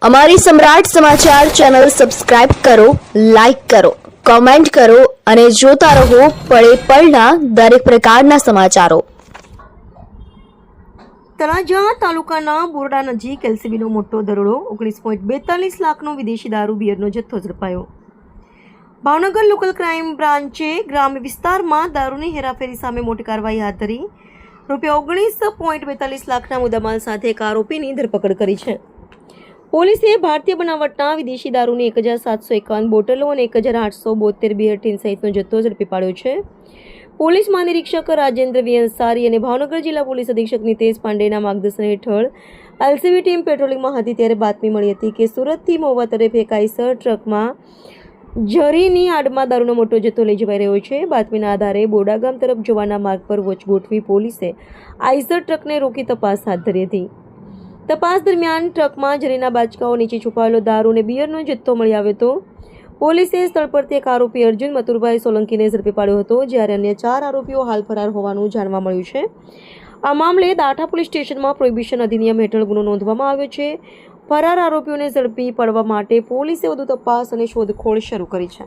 અમારી સમ્રાટ સમાચાર ચેનલ સબસ્ક્રાઇબ કરો, લાઇક કરો, કોમેન્ટ કરો અને જોતા રહો પળે પળના દરેક પ્રકારના સમાચારો। તળાજા તાલુકાના બોરડા નજીક એલસીબીનો મોટો દરોડો, 19.42 લાખનો વિદેશી દારૂ બિયરનો જથ્થો ઝડપાયો। ભાવનગર લોકલ ક્રાઇમ બ્રાન્ચે ગ્રામ્ય વિસ્તારમાં દારૂની હેરાફેરી સામે મોટી કાર્યવાહી હાથ ધરી ₹19.42 લાખના મુદ્દામાલ સાથે એક આરોપીની ધરપકડ કરી છે। પોલીસે ભારતીય બનાવટના વિદેશી દારૂની 1751 બોટલો અને 1872 બિયર ટીન સહિતનો જથ્થો ઝડપી પાડ્યો છે। પોલીસ મહાનિરીક્ષક રાજેન્દ્ર વી અંસારી અને ભાવનગર જિલ્લા પોલીસ અધિક્ષક નિતેશ પાંડેના માર્ગદર્શન હેઠળ એલસીબી ટીમ પેટ્રોલિંગમાં હતી ત્યારે બાતમી મળી હતી કે સુરતથી મહુવા તરફ એક આઈસર ટ્રકમાં ઝરીની આડમાં દારૂનો મોટો જથ્થો લઈ જવાઈ રહ્યો છે। બાતમીના આધારે બોડા ગામ તરફ જવાના માર્ગ પર વોચ ગોઠવી પોલીસે આઈસર ટ્રકને રોકી તપાસ હાથ ધરી હતી। તપાસ દરમિયાન ટ્રકમાં ઝરીના બાચકાઓ નીચે છુપાયેલો દારૂ અને બિયરનો જથ્થો મળી આવ્યો હતો। પોલીસે સ્થળ પરથી એક આરોપી અર્જુન મથુરભાઈ સોલંકીને ઝડપી પાડ્યો હતો, જ્યારે અન્ય 4 આરોપીઓ હાલ ફરાર હોવાનું જાણવા મળ્યું છે। આ મામલે દાઠા પોલીસ સ્ટેશનમાં પ્રોહિબિશન અધિનિયમ હેઠળ ગુનો નોંધવામાં આવ્યો છે। ફરાર આરોપીઓને ઝડપી પાડવા માટે પોલીસે વધુ તપાસ અને શોધખોળ શરૂ કરી છે।